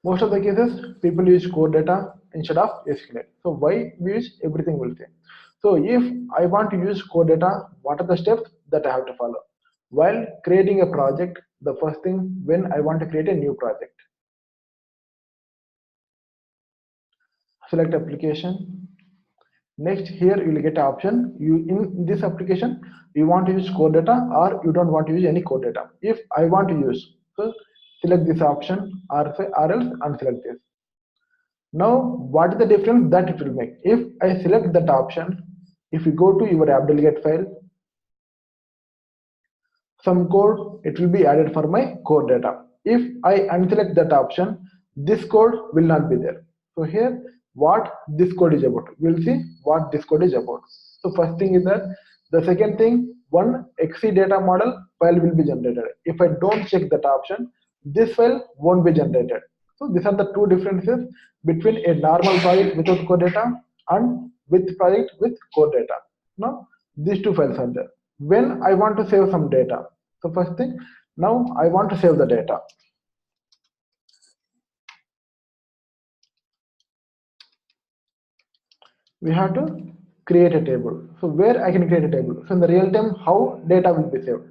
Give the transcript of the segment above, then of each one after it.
Most of the cases, people use core data instead of SQLite. So why we use everything will say. So if I want to use core data, what are the steps that I have to follow? While creating a project, the first thing when I want to create a new project, select application. Next, here you will get an option. You in this application, you want to use core data or you don't want to use any core data. If I want to use, so select this option or else unselect this. Now, what is the difference that it will make? If I select that option, if you go to your app delegate file, some code, it will be added for my core data. If I unselect that option, this code will not be there. So here, what this code is about. We'll see what this code is about. So first thing is that. The second thing, one XC data model file will be generated. If I don't check that option, this file won't be generated. So these are the two differences between a normal project without core data and with project with core data. Now, these two files are there. When I want to save some data, so first thing, now I want to save the data. We have to create a table. So where I can create a table. So in the real time, how data will be saved?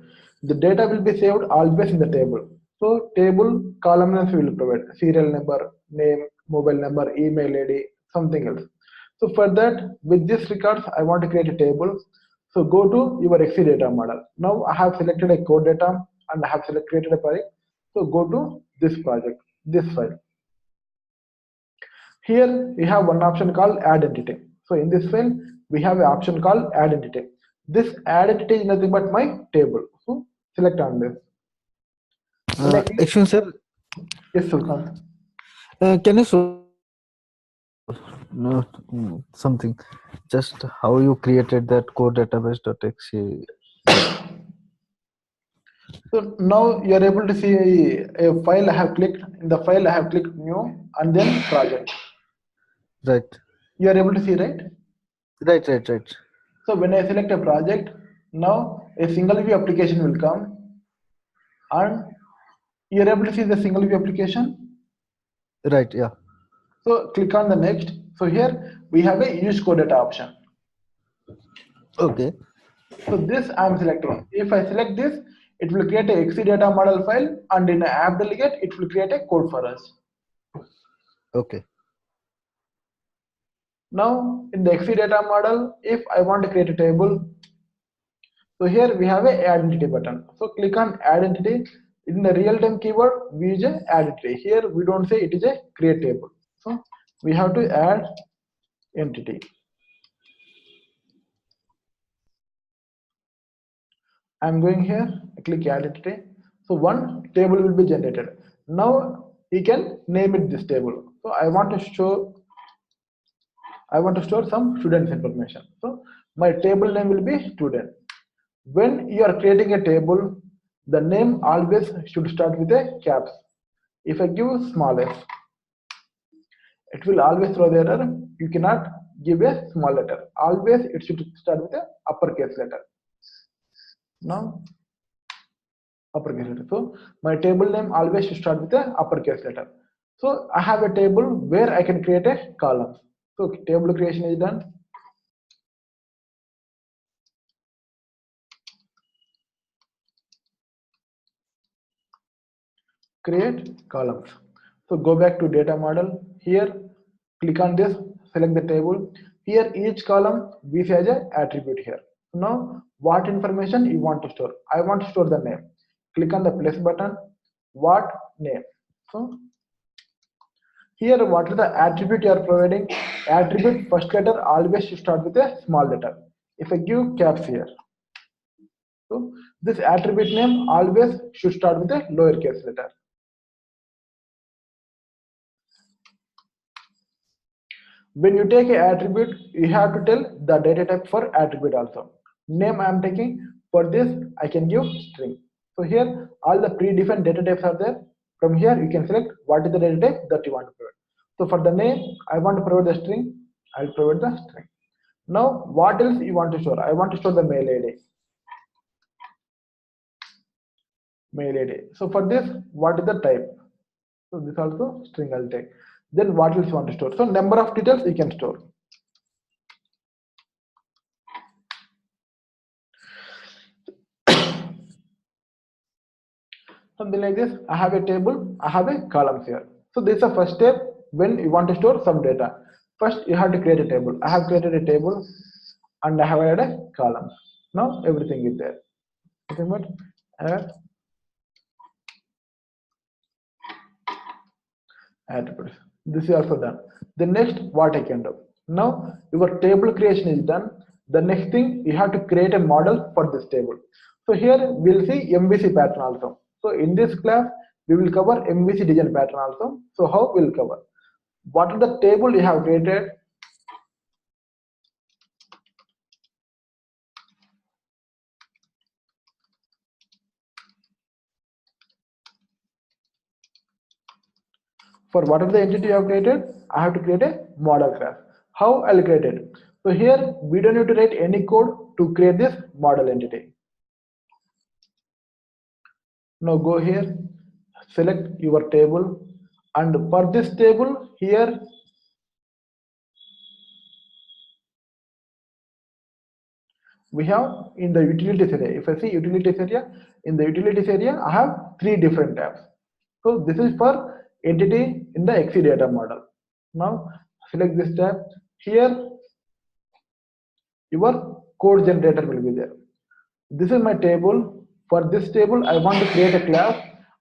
The data will be saved always in the table. So table columns will provide serial number, name, mobile number, email ID, something else. So for that, with this records, I want to create a table. So go to your XC data model. Now I have selected a core data and I have created a project. So go to this project, this file. Here we have one option called add entity. So in this file, we have an option called add entity. This add entity is nothing but my table. So select on this. Excuse sir. Yes, Sultan. Can you show no, something? Just how you created that core database.exe. So now you are able to see a file I have clicked. In the file I have clicked new and then project. Right. You are able to see, right? Right. So when I select a project, now a single view application will come and you are able to see the single view application. Right, yeah. So click on the next. So here we have a use core data option. Okay. So this I'm selecting. If I select this, it will create a XC data model file and in app delegate, it will create a code for us. Okay. Now in the XC data model, if I want to create a table, so here we have a add entity button. So click on add entity. In the real-time keyword, we use a add entity. Here we don't say it is a create table. So we have to add entity. I'm going here, I click add entity. So one table will be generated. Now you can name it this table. So I want to store some students information. So my table name will be student. When you are creating a table, the name always should start with a caps. If I give small s, it will always throw the error. You cannot give a small letter. Always it should start with a uppercase letter. Now uppercase letter. So my table name always should start with a uppercase letter. So I have a table where I can create a column. So table creation is done. Create columns. So go back to data model. Here, click on this, select the table. Here, each column we see as an attribute here. Now, what information you want to store? I want to store the name. Click on the plus button. What name? So here, what is the attribute you are providing? Attribute first letter always should start with a small letter. If I give caps here, so this attribute name always should start with a lowercase letter. When you take an attribute, you have to tell the data type for attribute also. Name I am taking, for this I can give string. So here all the predefined data types are there. From here you can select what is the data type that you want to provide. So for the name, I want to provide the string, I'll provide the string. Now what else you want to store? I want to store the mail ID. Mail ID. So for this, what is the type? So this also string I'll take. Then what else you want to store? So number of details you can store. Something like this. I have a table, I have a columns here. So this is the first step when you want to store some data. First you have to create a table. I have created a table and I have added a column. Now everything is there. Nothing but attributes. This is also done. The next what I can do. Now your table creation is done. The next thing you have to create a model for this table. So here we'll see MVC pattern also. So in this class we will cover MVC design pattern also. So how we'll cover? What is the table you have created? For what is the entity you have created, I have to create a model class. How I'll create it? So here we don't need to write any code to create this model entity. Now go here, select your table, and for this table here we have in the utilities area. If I see utilities area, in the utilities area I have 3 different tabs. So this is for entity in the XC data model. Now select this tab. Here your code generator will be there. This is my table. For this table I want to create a class,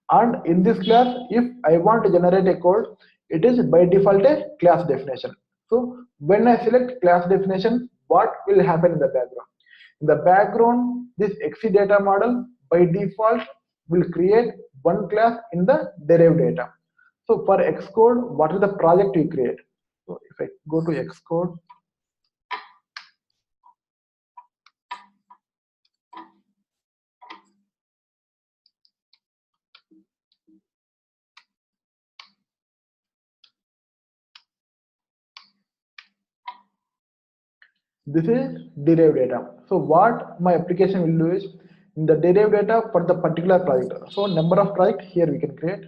and in this class if I want to generate a code, it is by default a class definition. So when I select class definition, what will happen in the background? In the background, this XC data model by default will create one class in the derived data. So for Xcode, what is the project you create? So if I go to Xcode, this is derived data. So what my application will do is in the derived data for the particular project. So number of project here we can create.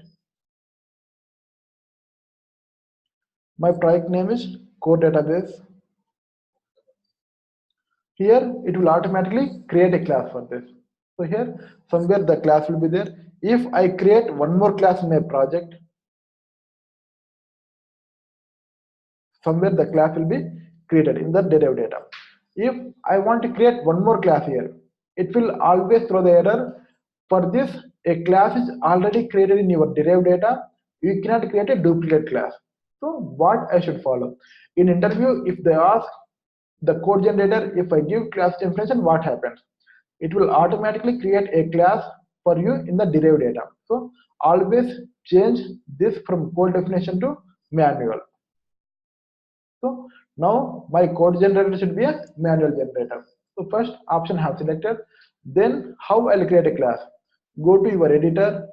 My project name is core database. Here it will automatically create a class for this. So here somewhere the class will be there. If I create one more class in my project, somewhere the class will be created in the derived data. If I want to create one more class here, it will always throw the error. For this, a class is already created in your derived data. You cannot create a duplicate class. So what I should follow? In interview, if they ask the code generator, if I give class definition, what happens? It will automatically create a class for you in the derived data. So always change this from code definition to manual. So now my code generator should be a manual generator. So first option I have selected. Then how I'll create a class? Go to your editor.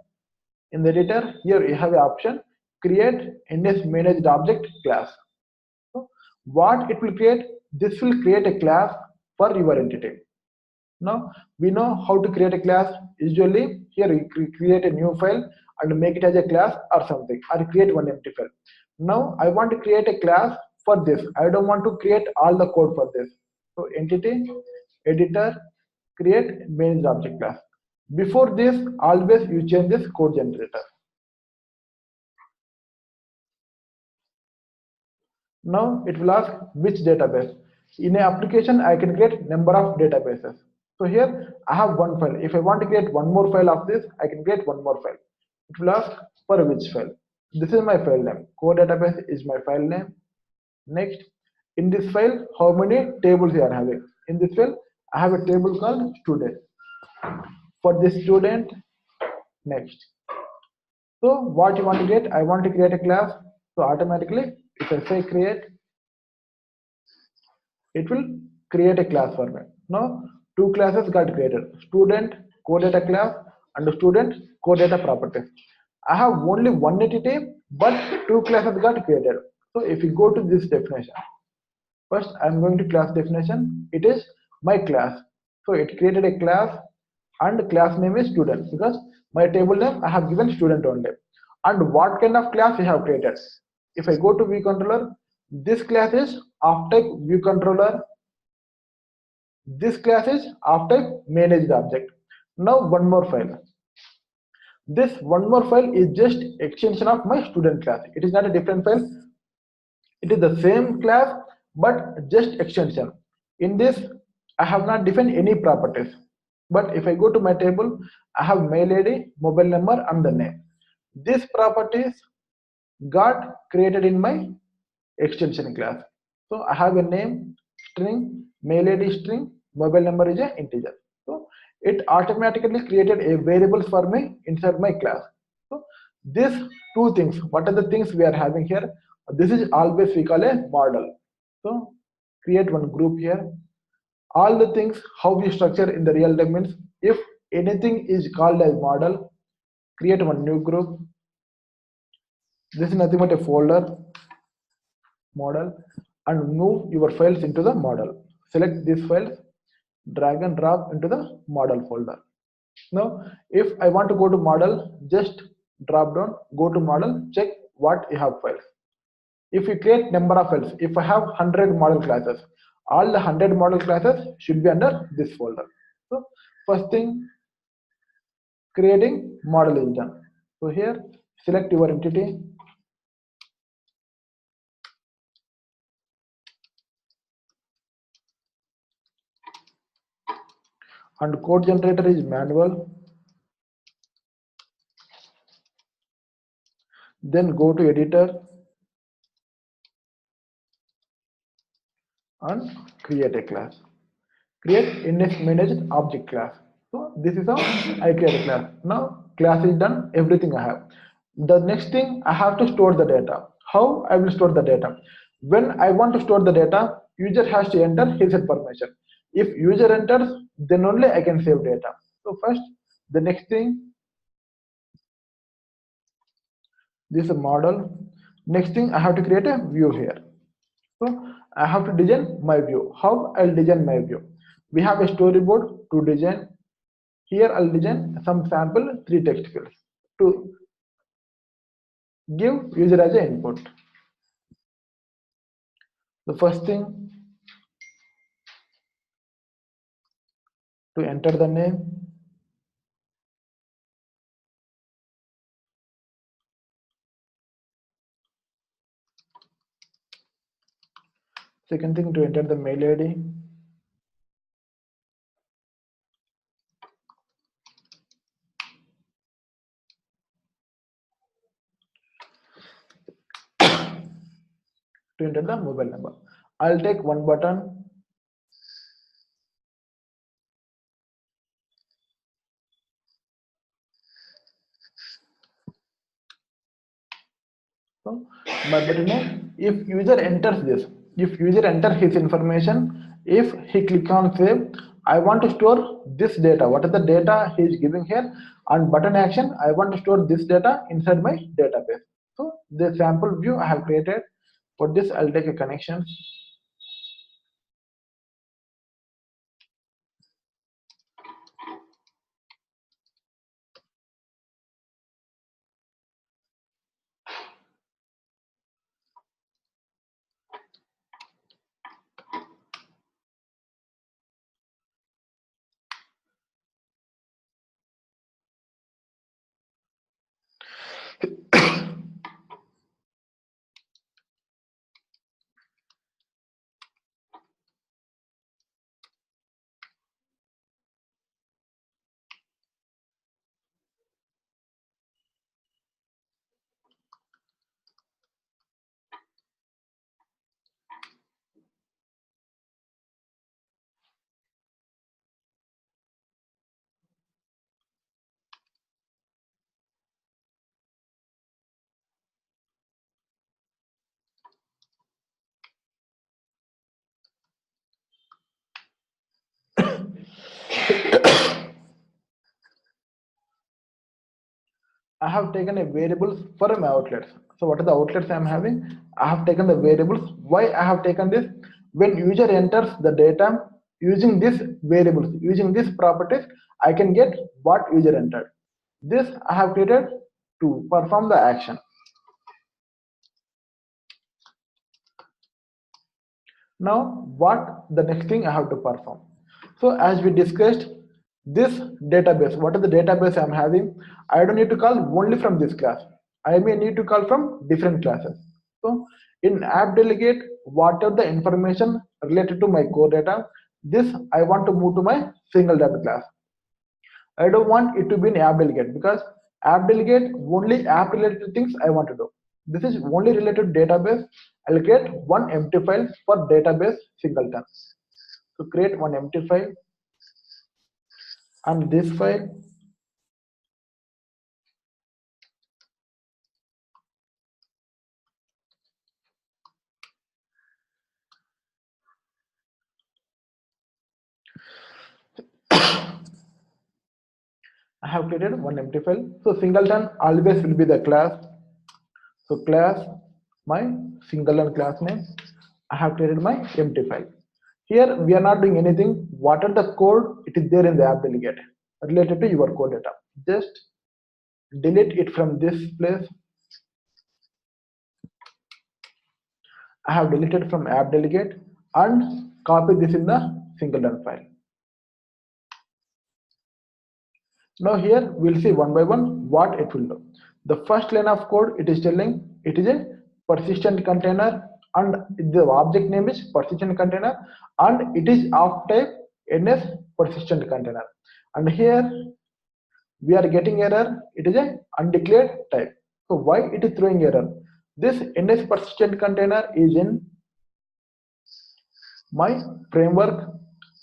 In the editor, here you have an option create NS managed object class. So what it will create? This will create a class for your entity. Now we know how to create a class. Usually here you create a new file and make it as a class or something, or create one empty file. Now I want to create a class for this. I don't want to create all the code for this. So entity, editor, create managed object class. Before this, always you change this code generator. Now it will ask which database. In an application, I can create number of databases. So here I have one file. If I want to create one more file of this, I can create one more file. It will ask for which file. This is my file name. Core database is my file name. Next, in this file, how many tables you are having? In this file, I have a table called student. For this student, next. So what you want to get? I want to create a class. So automatically, if I say create, it will create a class for me. Now two classes got created: student core data class and student core data properties. I have only one entity, but two classes got created. So if you go to this definition, first I'm going to class definition. It is my class. So it created a class and class name is student because my table name I have given student only. and what kind of class we have created. If I go to view controller, this class is of type view controller. This class is of type managed object. Now one more file. This one more file is just extension of my student class. It is not a different file. It is the same class but just extension. In this, I have not defined any properties. But if I go to my table, I have mail ID, mobile number, and the name. These properties got created in my extension class. So I have a name, string, mail ID string, mobile number is an integer. So it automatically created a variable for me inside my class. So these two things, what are the things we are having here? This is always we call a model. So create one group here. All the things how we structure in the real time means if anything is called as model, create one new group. This is nothing but a folder model and move your files into the model. Select these files, drag and drop into the model folder. Now, if I want to go to model, just drop down, go to model, check what you have files. If you create number of files, if I have 100 model classes, all the 100 model classes should be under this folder. So first thing, creating model is done. So here, select your entity, and code generator is manual. Then go to editor and create a class. Create index managed object class. So this is how I create a class. Now class is done, everything I have. The next thing I have to store the data. How I will store the data? When I want to store the data, user has to enter his information. If user enters, then only I can save data. So first, the next thing, this is a model. Next thing I have to create a view here. So I have to design my view. How I'll design my view? We have a storyboard to design. Here I'll design some sample 3 text fields to give user as an input. The first thing, to enter the name. Second thing, to enter the mail ID. To enter the mobile number. I'll take one button. So my button name, if user enters this, if user enter his information, if he click on save, I want to store this data. What is the data he is giving here? And button action, I want to store this data inside my database. So the sample view I have created. For this, I'll take a connection. I have taken a variables for my outlets. So what are the outlets I am having? I have taken the variables. Why I have taken this? When user enters the data using this variables, using this properties, I can get what user entered. This I have created to perform the action. Now, what the next thing I have to perform? So as we discussed, this database, what is the database I'm having? I don't need to call only from this class. I may need to call from different classes. So in app delegate, whatever the information related to my core data, this I want to move to my single data class. I don't want it to be in app delegate because app delegate only app related things I want to do. This is only related to database. I'll create one empty file for database singleton. So create one empty file, and this file I have created one empty file. So singleton always will be the class. So class, my singleton class name. I have created my empty file. Here we are not doing anything. What are the code? It is there in the app delegate related to your core data. Just delete it from this place. I have deleted from app delegate and copy this in the singleton file. Now here we'll see one by one what it will do. The first line of code, it is telling it is a persistent container and the object name is persistent container and it is of type ns persistent container. And here we are getting error, it is a undeclared type. So why it is throwing error? This ns persistent container is in my framework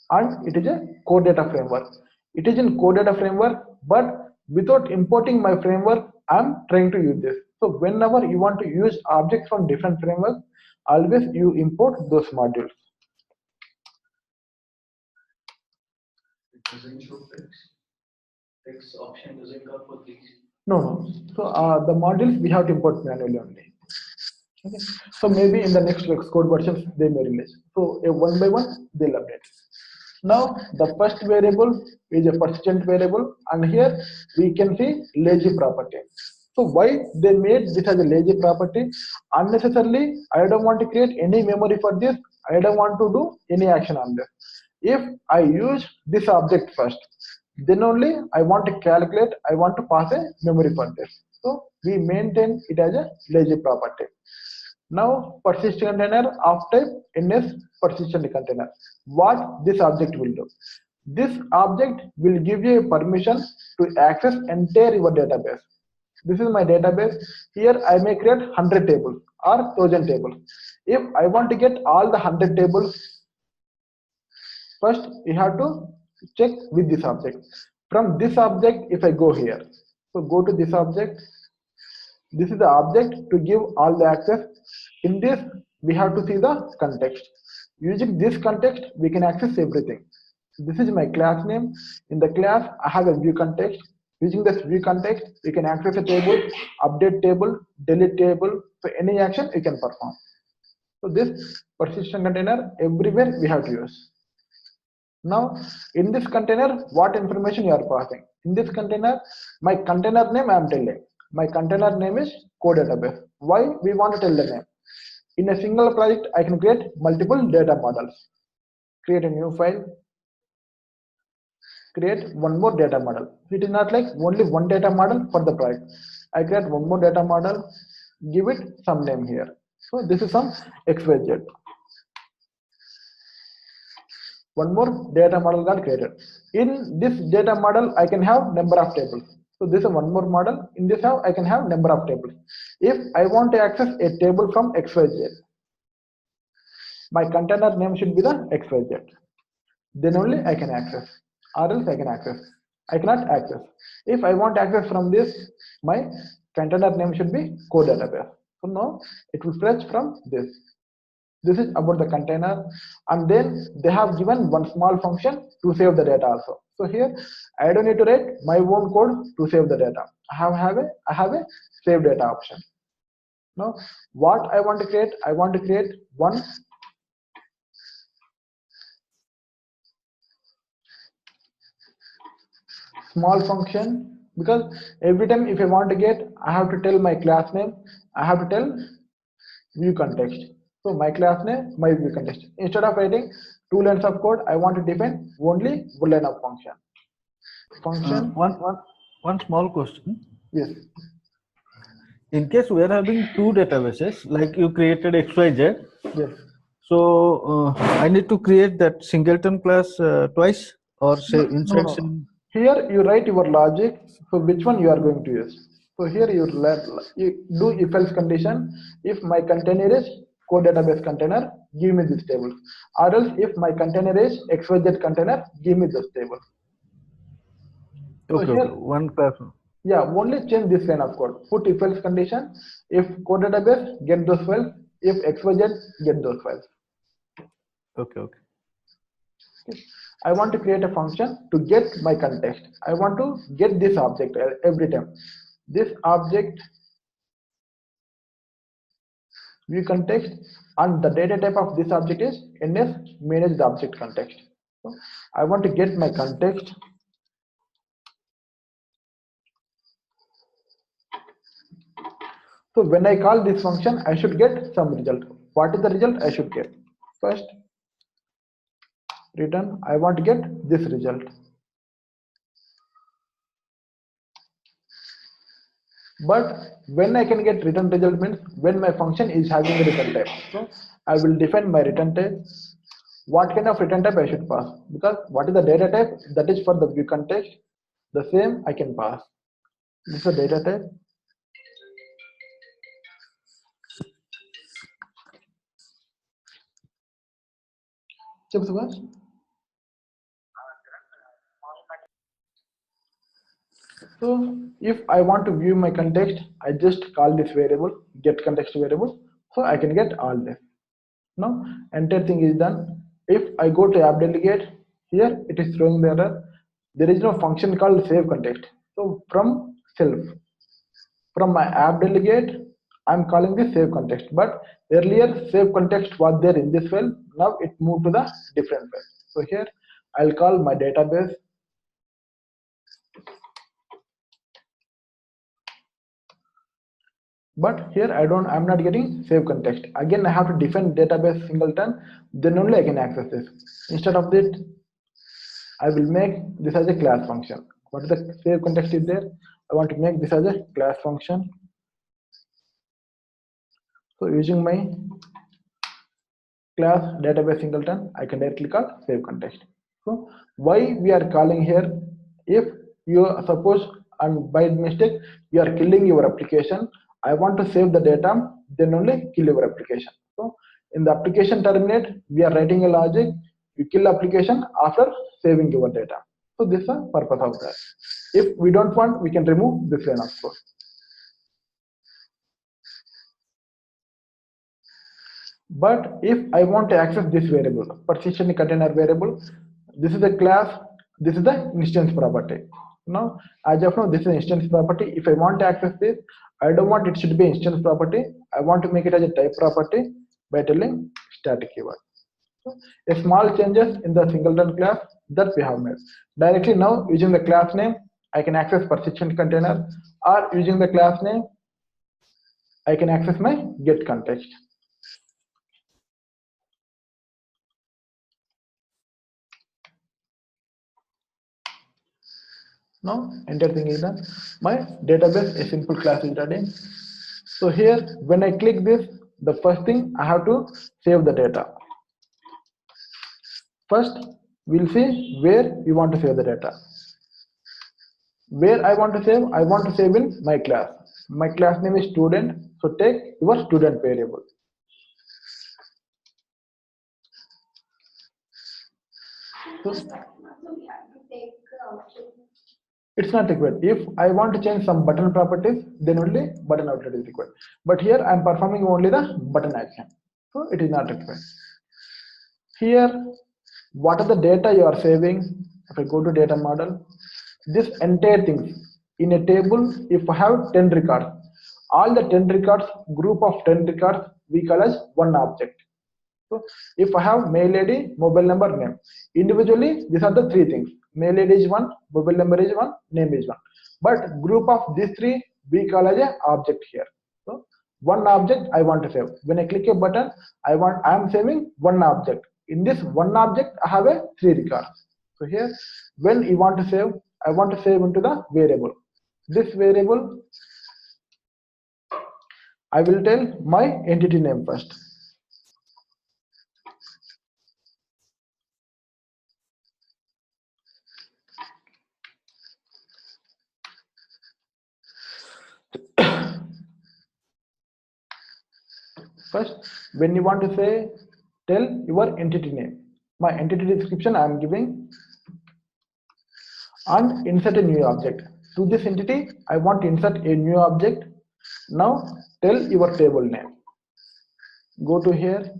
and it is a core data framework. It is in core data framework, but without importing my framework, I'm trying to use this. So whenever you want to use objects from different frameworks, always you import those modules. It doesn't show text. Text option doesn't come for these. No. So the modules we have to import manually only. Okay. So maybe in the next Xcode versions they may release. So one by one they'll update. Now the first variable is a persistent variable, and here we can see lazy property. So why they made this as a lazy property? Unnecessarily, I don't want to create any memory for this. I don't want to do any action on this. If I use this object first, then only I want to calculate, I want to pass a memory for this. So we maintain it as a lazy property. Now persistent container of type ns persistent container. What this object will do? This object will give you a permission to access entire your database. This is my database. Here I may create 100 tables or 1000 tables. If I want to get all the 100 tables, first you have to check with this object. From this object, if I go here, so go to this object. This is the object to give all the access. In this, we have to see the context. Using this context, we can access everything. This is my class name. In the class, I have a view context. Using this view context, you can access a table, update table, delete table. So any action you can perform. So this persistent container, everywhere we have to use. Now, in this container, what information you are passing? In this container, my container name I am telling. My container name is core database. Why we want to tell the name? In a single project, I can create multiple data models. Create a new file. Create one more data model. It is not like only one data model for the project. I create one more data model. Give it some name here. So this is some XYZ. One more data model got created. In this data model, I can have number of tables. So this is one more model. In this I can have number of tables. If I want to access a table from XYZ, my container name should be the XYZ. Then only I can access, or else I can access. I cannot access. If I want access from this, my container name should be core database. So now it will fetch from this. This is about the container, and then they have given one small function to save the data also. So here I don't need to write my own code to save the data. I have a save data option. Now what I want to create? I want to create one small function because every time if I want to get, I have to tell my class name, I have to tell view context. So my class name, my view context. Instead of writing 2 lines of code, I want to define only 1 line of function. Function, One small question. yes, In case we are having two databases, like you created XYZ, yes. so I need to create that singleton class twice, or say No, inside no. same. Here you write your logic. So which one you are going to use? So here you do if else condition. If my container is core database container, give me this table. Or else if my container is XYZ container, give me this table. So Okay, okay. here, One class. yeah, only change this line of code. Put if else condition. If core database, get those files. If XYZ, get those files. Okay, okay. I want to create a function to get my context. I want to get this object every time. This object view context, and the data type of this object is ns manage the object context. So I want to get my context. So when I call this function, I should get some result. What is the result I should get? First, return. I want to get this result. But when I can get return result means when my function is having a return type. So I will define my return type. What kind of return type I should pass? Because what is the data type that is for the view context, the same I can pass. This is a data type. So if I want to view my context, I just call this variable get context variable, so I can get all this. Now entire thing is done. If I go to app delegate, here it is throwing the error. There is no function called save context. So from my app delegate, I'm calling this save context. But earlier save context was there in this file. Now it moved to the different file. So here I'll call my database. But here I'm not getting save context. Again, I have to define database singleton, then only I can access this. Instead of that, I will make this as a class function. What is the save context is there? I want to make this as a class function. So using my class database singleton, I can directly call save context. So why we are calling here? If you suppose and by mistake you are killing your application, I want to save the data, then only kill your application. So in the application terminate, we are writing a logic. You kill application after saving your data. So this is the purpose of that. If we don't want, we can remove this line of code. But if I want to access this variable, persistent container variable, this is a class, this is the instance property. Now, as of now, this is instance property. If I want to access this, I don't want it should be instance property. I want to make it as a type property by telling static keyword. So, a small changes in the singleton class that we have made. Directly now, using the class name, I can access persistent container, or using the class name, I can access my get context. Now entire thing is done. My database, a simple class is ready. So here when I click this, the first thing I have to save the data. First we'll see where we want to save the data. Where I want to save in my class. My class name is student, so take your student variable. So, it's not required. If I want to change some button properties, then only button outlet is required. But here I'm performing only the button action, so it is not required. Here, what are the data you are saving? If I go to data model, this entire thing in a table, if I have 10 records, all the 10 records, group of 10 records, we call as one object. So if I have mail ID, mobile number, name, individually these are the three things. Mail ID is one, mobile number is one, name is one. But group of these three we call as a object here. So one object I want to save. When I click a button, I am saving one object. In this one object, I have a three records. So here, when you want to save, I want to save into the variable. This variable, I will tell my entity name first. First, when you want to say, tell your entity name. My entity description I am giving, and insert a new object. To this entity, I want to insert a new object. Now tell your table name. Go to here.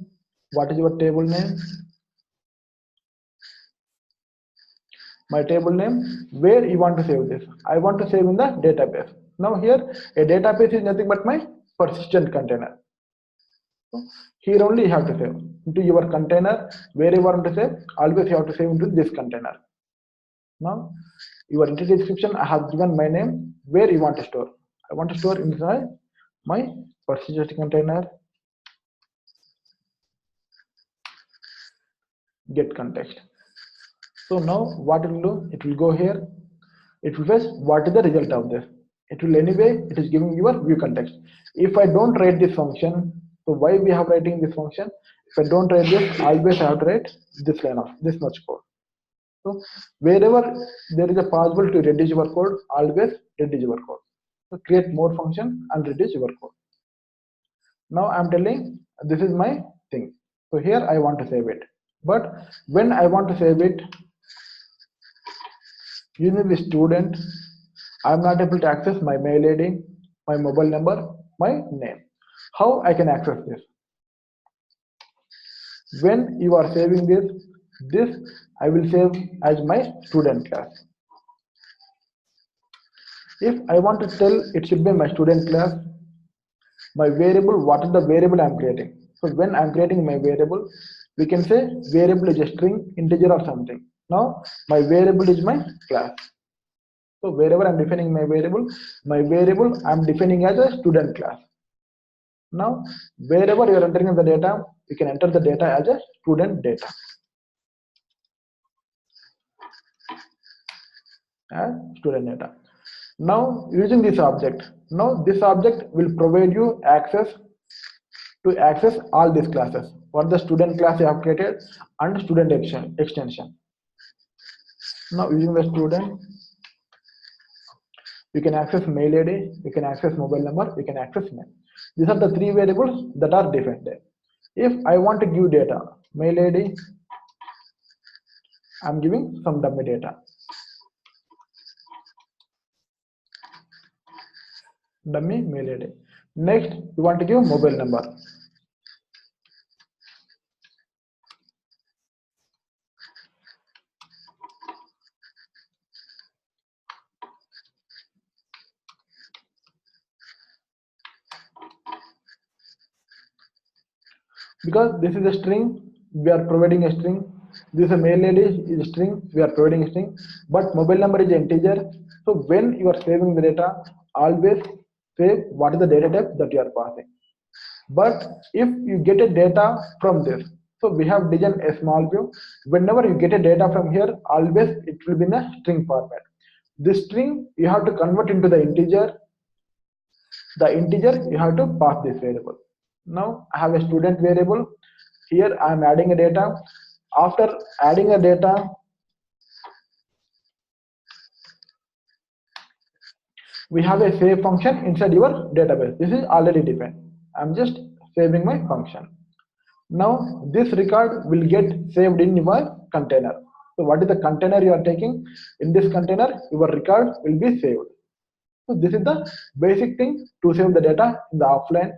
What is your table name? My table name. Where you want to save this? I want to save in the database. Now here, a database is nothing but my persistent container. So here only you have to save into your container. Where you want to save, always you have to save into this container. Now your entity description, I have given my name. Where you want to store? I want to store inside my persistent container. Get context. So now what it will do? It will go here. It will fetch what is the result of this. It will anyway. It is giving your view context. If I don't write this function, so why we have writing this function? If I don't write this, always I have to write this line of this much code. So wherever there is a possible to reduce your code, always reduce your code. So create more function and reduce your code. Now I'm telling this is my thing. So here I want to save it. But when I want to save it, using the student, I'm not able to access my mail ID, my mobile number, my name. How I can access this? When you are saving this I will save as my student class. If I want to tell it should be my student class, my variable, what is the variable I'm creating? So when I'm creating my variable, we can say variable is a string, integer or something. Now my variable is my class. So wherever I'm defining my variable I'm defining as a student class. Now wherever you're entering the data, you can enter the data as a student data. As student data. Now using this object, now this object will provide you access to access all these classes. What the student class you have created and student extension. Now using the student, you can access mail ID, you can access mobile number, you can access name. These are the three variables that are defined there. If I want to give data, mail ID, I'm giving some dummy data. Dummy mail ID. Next, you want to give mobile number. Because this is a string, we are providing a string. This is a mail ID is a string, we are providing a string. But mobile number is an integer. So when you are saving the data, always save what is the data type that you are passing. But if you get a data from this, so we have designed a small view. Whenever you get a data from here, always it will be in a string format. This string you have to convert into the integer. The integer you have to pass this variable. Now I have a student variable. Here I am adding a data. After adding a data, we have a save function inside your database. This is already defined. I'm just saving my function. Now this record will get saved in your container. So what is the container you are taking? In this container, your record will be saved. So this is the basic thing to save the data in the offline.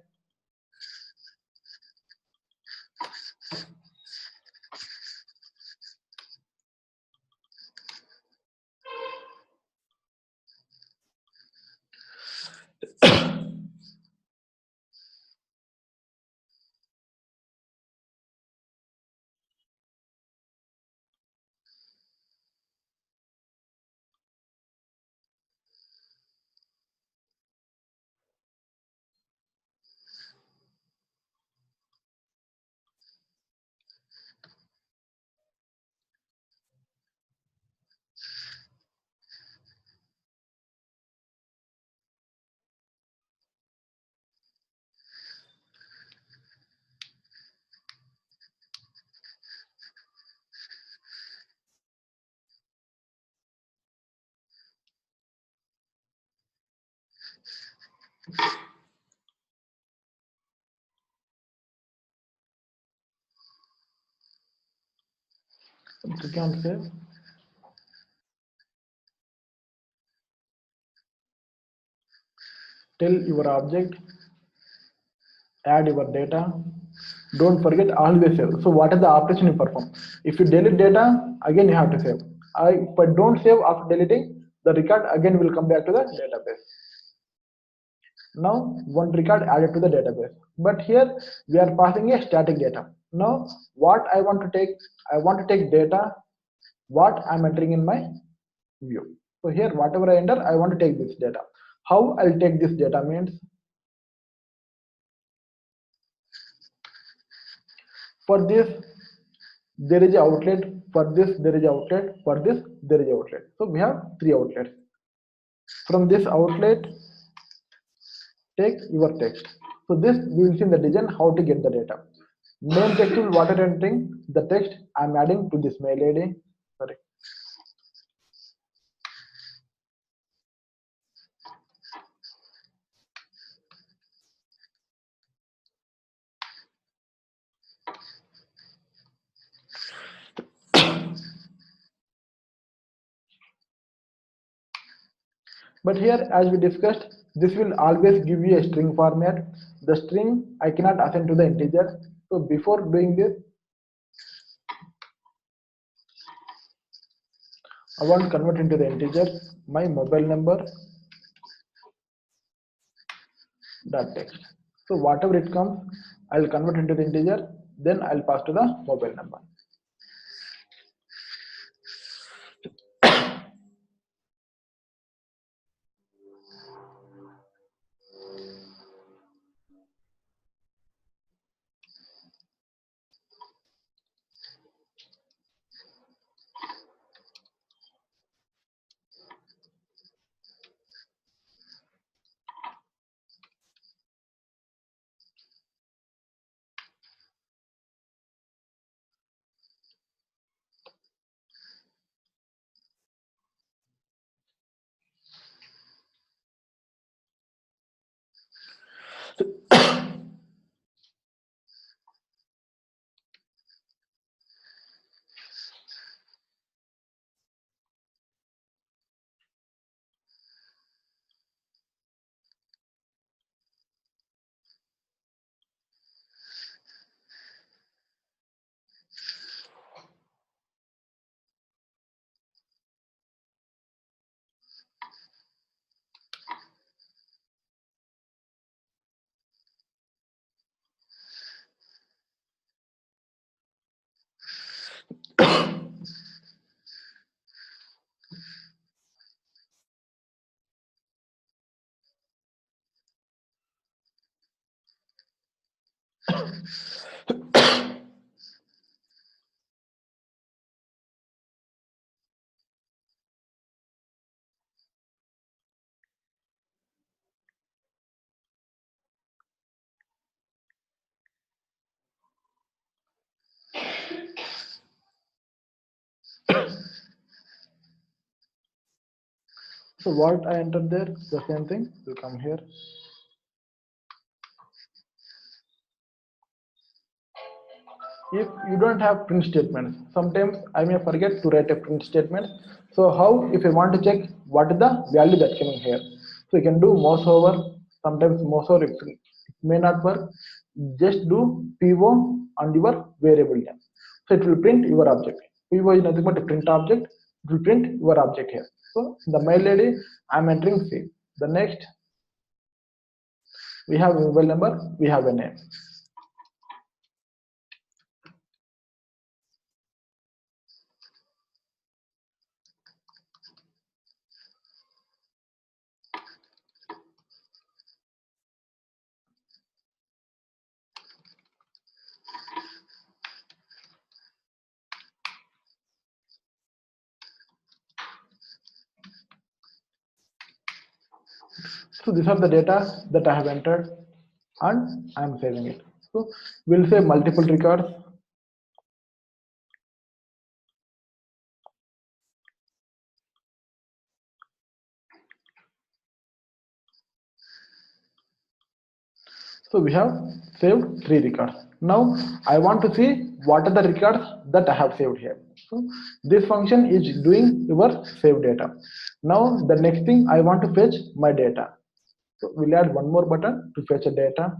Click on save. Tell your object, add your data. Don't forget always save. So what is the operation you perform? If you delete data, again you have to save. If I don't save after deleting, the record again will come back to the database. Now one record added to the database, but here we are passing a static data. Now what I want to take data what I'm entering in my view. So here whatever I enter, I want to take this data. How I'll take this data means, for this there is an outlet, for this there is an outlet, for this there is an outlet. So we have 3 outlets. From this outlet, take your text. So this we will see in the design how to get the data. Name text will what I'm entering, the text I'm adding to this mail ID. Sorry. But here, as we discussed, this will always give you a string format. The string I cannot assign to the integer. So before doing this, I want to convert into the integer my mobile number dot text. So whatever it comes, I'll convert into the integer. Then I'll pass to the mobile number. So what I entered there, the same thing will come here. If you don't have print statements, sometimes I may forget to write a print statement. So how, if I want to check what is the value that's coming here, so you can do mouse over. Sometimes mouse over it may not work. Just do PO on your variable name. So it will print your object. PO is nothing but a print object. It will print your object here. So the mail ID I'm entering C. The next we have a mobile number, we have a name. So these are the data that I have entered and I am saving it. So we'll save multiple records. So we have saved 3 records. Now I want to see what are the records that I have saved here. So this function is doing your save data. Now the next thing I want to fetch my data. So we'll add one more button to fetch a data.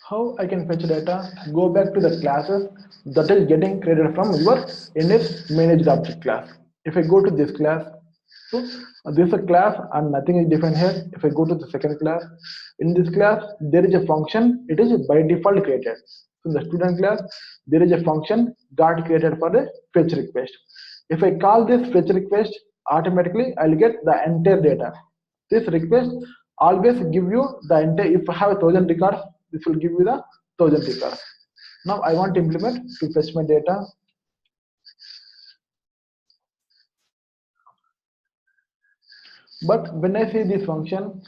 How I can fetch data? Go back to the classes that is getting created from your init managed object class. If I go to this class, so this is a class and nothing is defined here. If I go to the second class, in this class there is a function. It is by default created. So in the student class, there is a function got created for a fetch request. If I call this fetch request, automatically I'll get the entire data. This request always give you the entire. If I have 1,000 records, this will give you the 1,000 records. Now I want to implement to fetch my data. But when I say this function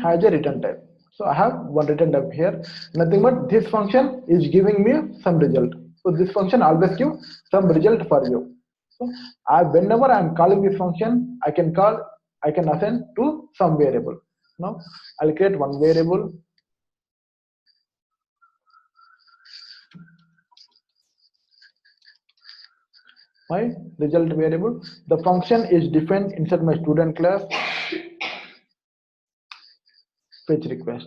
has a return type. So I have one return type here. Nothing but this function is giving me some result. So this function always give some result for you. So whenever I am calling this function, I can assign to some variable. Now I'll create one variable. My result variable. The function is defined inside my student class fetch request.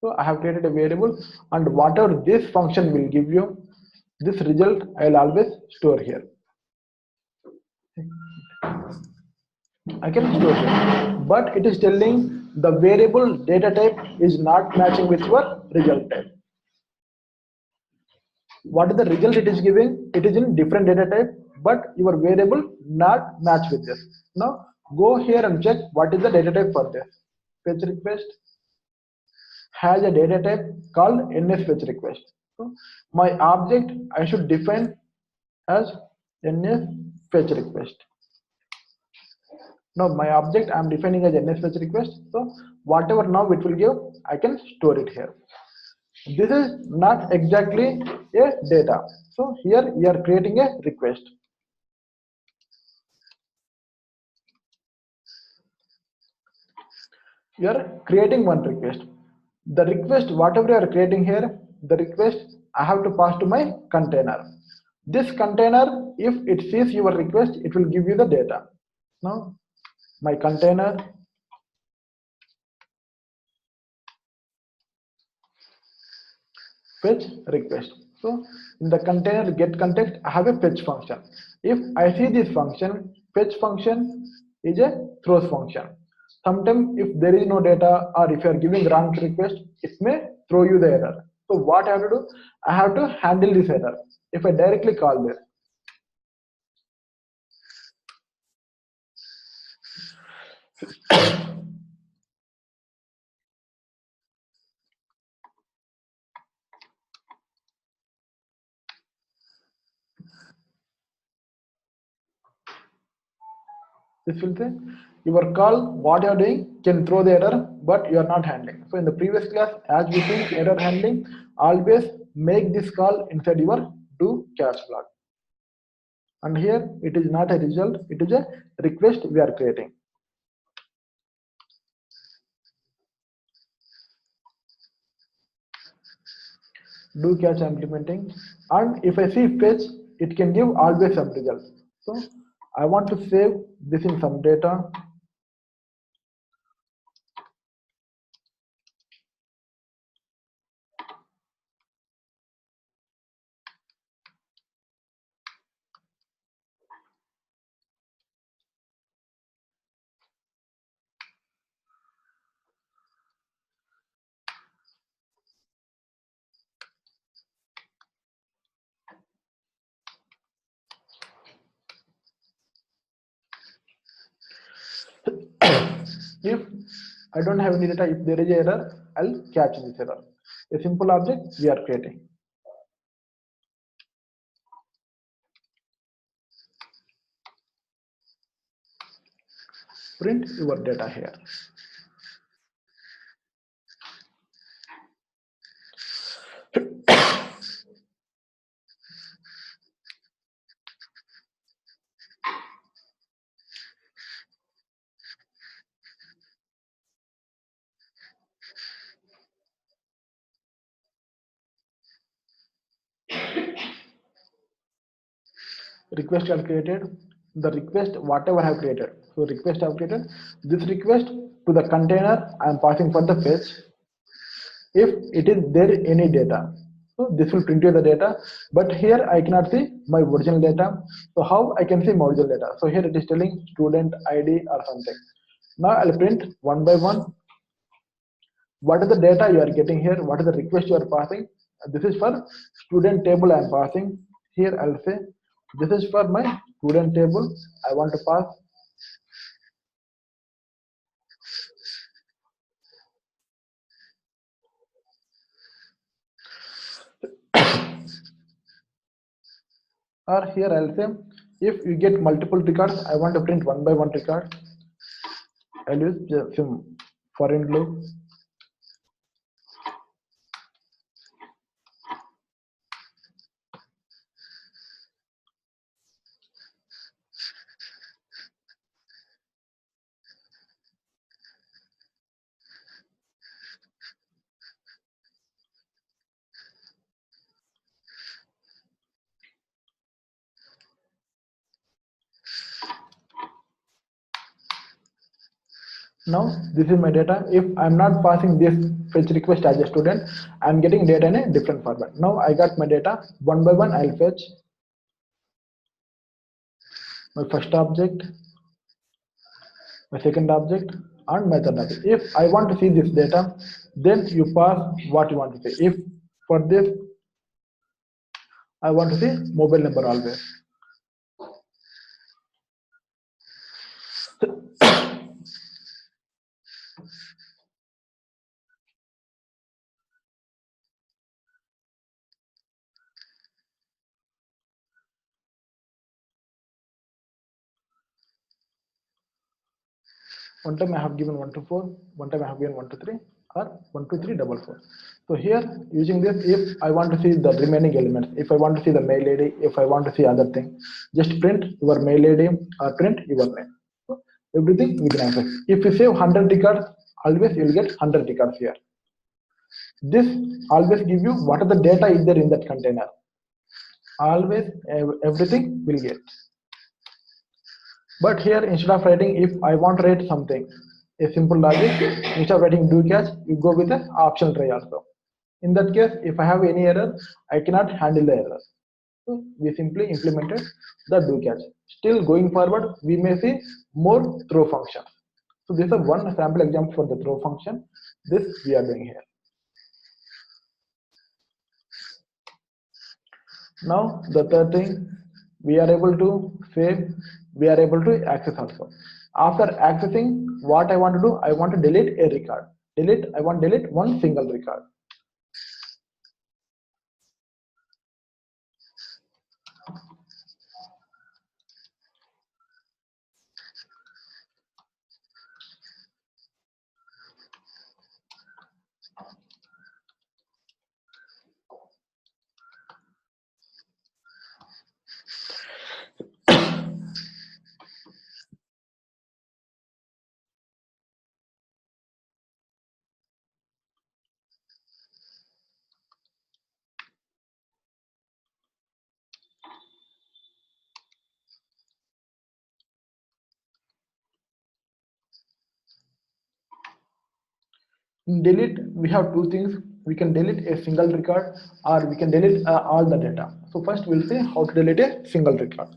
So I have created a variable, and whatever this function will give you, this result I will always store here. I can store here, but it is telling the variable data type is not matching with your result type. What is the result it is giving? It is in different data type, but your variable not match with this. Now go here and check what is the data type for this. Fetch request has a data type called NS fetch request. So my object I should define as NS fetch request. Now my object I am defining as NS fetch request. So whatever now it will give, I can store it here. This is not exactly a data. So here we are creating a request. You are creating one request. The request, whatever you are creating here, the request I have to pass to my container. This container, if it sees your request, it will give you the data. Now my container fetch request. So in the container get context, I have a fetch function. If I see this function, fetch function is a throws function. Sometimes if there is no data or if you are giving wrong request, it may throw you the error. So what I have to do? I have to handle this error. If I directly call this, this will say your call what you are doing can throw the error, but you are not handling. So in the previous class, as we think error handling, always make this call inside your do catch block. And here it is not a result, it is a request we are creating. Do catch implementing, and if I see fetch, it can give always some result. So I want to save this in some data. If I don't have any data, if there is an error, I'll catch this error. A simple object we are creating. Print your data here. Request are created. The request whatever I have created. So request I have created. This request to the container I am passing for the fetch. If it is there any data, so this will print you the data, but here I cannot see my original data. So how I can see my original data? So here it is telling student ID or something. Now I'll print one by one. What is the data you are getting here? What is the request you are passing? This is for student table I am passing. Here I'll say this is for my student table I want to pass. Or here I'll say if you get multiple records, I want to print one by one record. I'll use some foreign loop. Now this is my data. If I'm not passing this fetch request as a student, I'm getting data in a different format. Now I got my data one by one. I'll fetch my first object, my second object, and my third object. If I want to see this data, then you pass what you want to see. If for this I want to see mobile number always. One time I have given 1 to 4, one time I have given 1 to 3, or 1 to 3 double 4. So here using this, if I want to see the remaining elements, if I want to see the mail ID, if I want to see other thing, just print your mail ID or print your name. So everything we can access. If you save 100 records, always you will get 100 records here. This always give you what are the data is there in that container. Always everything will get. But here, instead of writing, if I want to write something, a simple logic, instead of writing do catch, you go with the optional try also. In that case, if I have any error, I cannot handle the error. So we simply implemented the do catch. Still going forward, we may see more throw function. So this is one sample example for the throw function. This we are doing here. Now the third thing, we are able to save, we are able to access also. After accessing, what I want to do, I want to delete a record. I want to delete one single record. In delete, we have two things. We can delete a single record or we can delete all the data. So first we'll see how to delete a single record.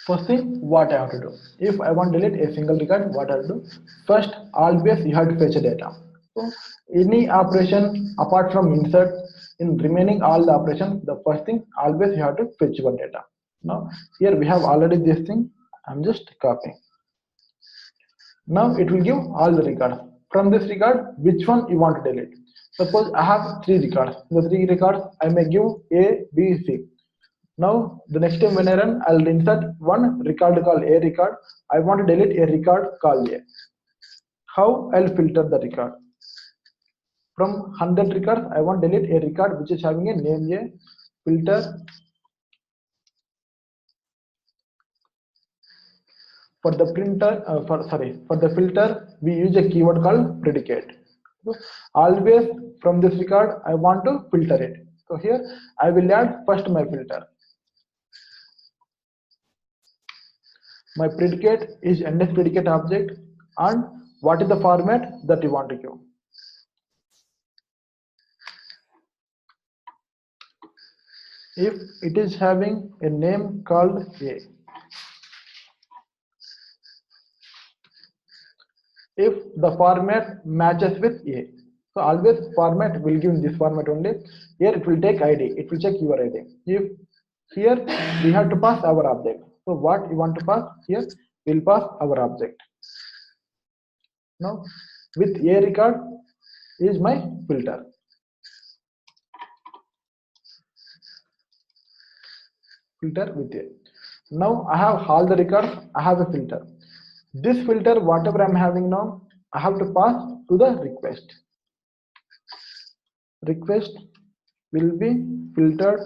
First thing, what I have to do. If I want to delete a single record, what I'll do? First, always you have to fetch a data. So any operation apart from insert, in remaining all the operations, the first thing always you have to fetch your data. Now here we have already this thing. I'm just copying. Now it will give all the records. From this record, which one you want to delete? Suppose I have three records. The three records I may give A, B, C. Now the next time when I run, I'll insert one record called A record. I want to delete a record called A. How I'll filter the record? From 100 records, I want to delete a record which is having a name A. Filter. For the printer, for the filter, we use a keyword called predicate. So always from this record, I want to filter it. So here I will add first my filter. My predicate is NS predicate object, and what is the format that you want to give. If it is having a name called A, if the format matches with A, so always format will give in this format only. Here it will take ID, it will check your ID. If here we have to pass our object, so what you want to pass here, we'll pass our object. Now with A record is my filter. Filter with A. Now I have all the records, I have a filter. This filter, whatever I'm having now, I have to pass to the request. Request will be filtered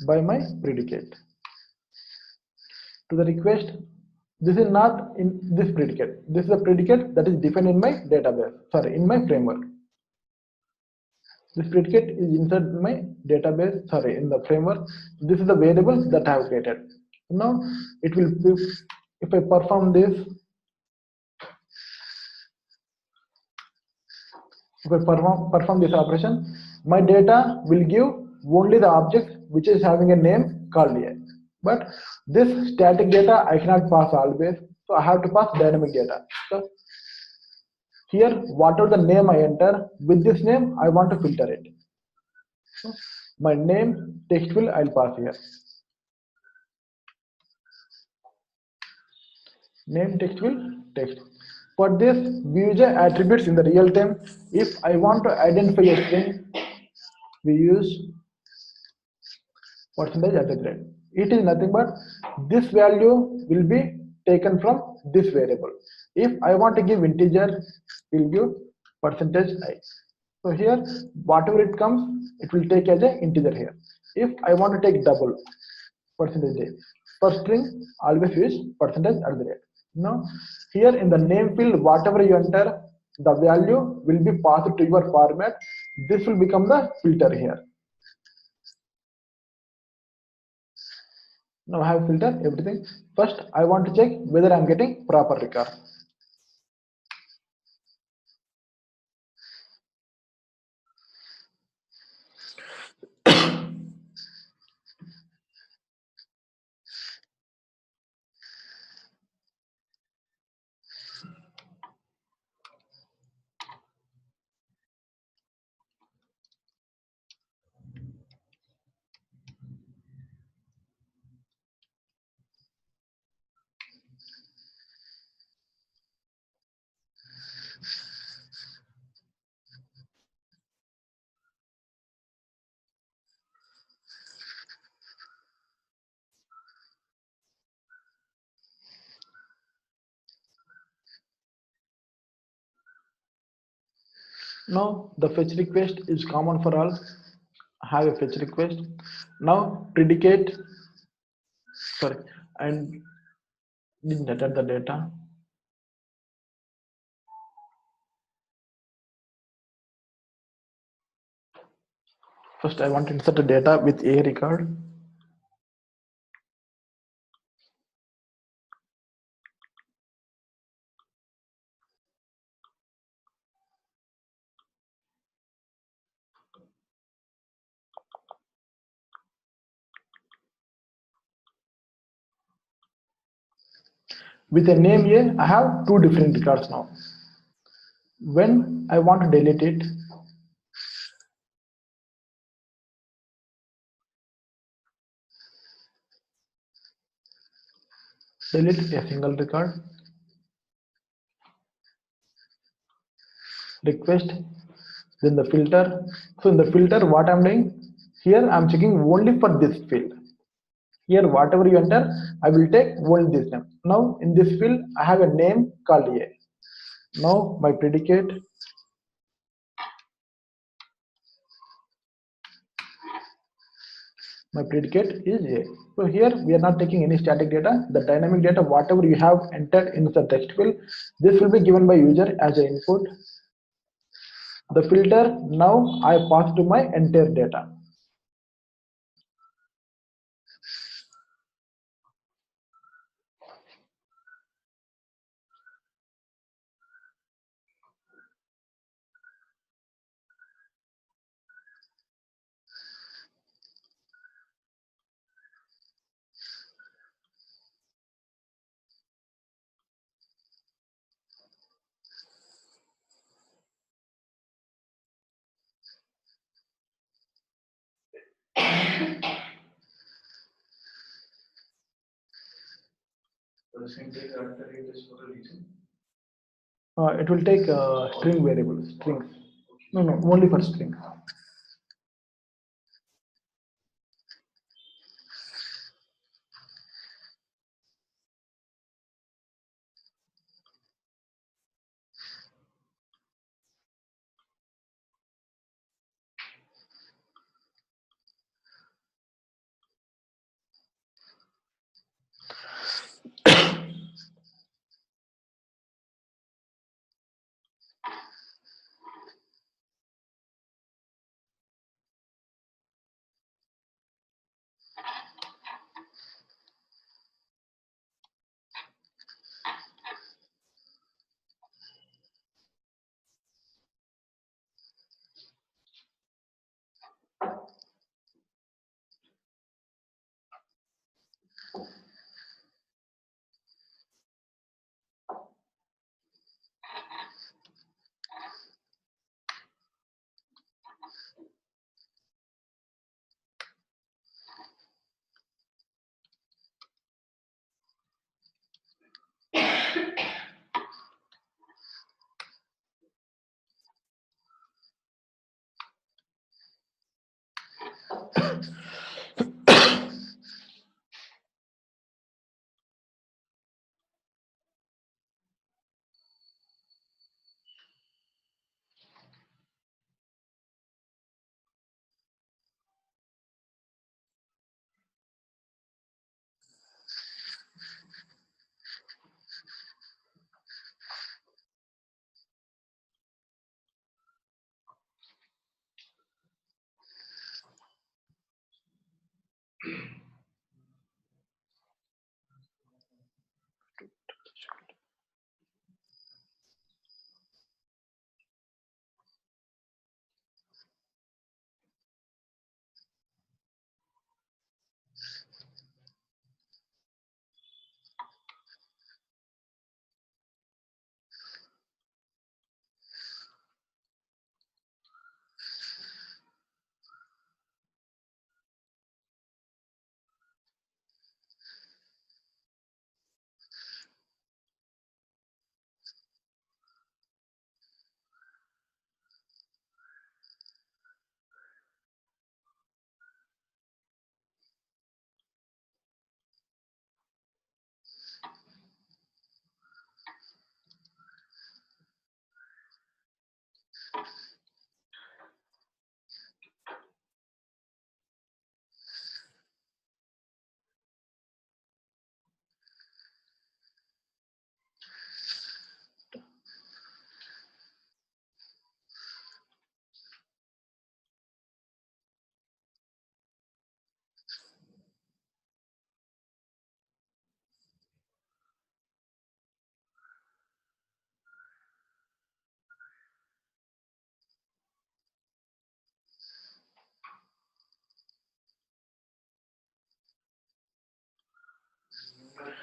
by my predicate. To the request, this is not in this predicate. This is a predicate that is defined in my database, sorry, in my framework. This predicate is inserted in my database, sorry, in the framework. This is the variable that I have created. Now it will, if I perform this, if I perform this operation, my data will give only the object which is having a name called A. But this static data I cannot pass always, so I have to pass dynamic data. So here, whatever the name I enter, with this name I want to filter it. So my name text field I'll pass here. Name text field text. For this, we use attributes in the real time. If I want to identify a string, we use percentage at the rate. It is nothing but this value will be taken from this variable. If I want to give integer, we'll give percentage I. So here, whatever it comes, it will take as an integer here. If I want to take double, percentage A. For string, always use percentage at the rate. Now, here in the name field, whatever you enter, the value will be passed to your format. This will become the filter here. Now I have filtered everything. First, I want to check whether I'm getting proper record. Now the fetch request is common for all. I have a fetch request. Now predicate, sorry, and didn't enter the data. First, I want to insert the data with A record. With a name A, I have two different records now. When I want to delete it, delete a single record, request, then the filter. So in the filter, what I'm doing here, I'm checking only for this field. Here, whatever you enter, I will take only this name. Now in this field, I have a name called A. Now my predicate is A. So here we are not taking any static data. The dynamic data, whatever you have entered in the text field, this will be given by user as an input. The filter, now I pass to my entire data. The same take after it is for a reason. It will take string variables, strings. No, only for string.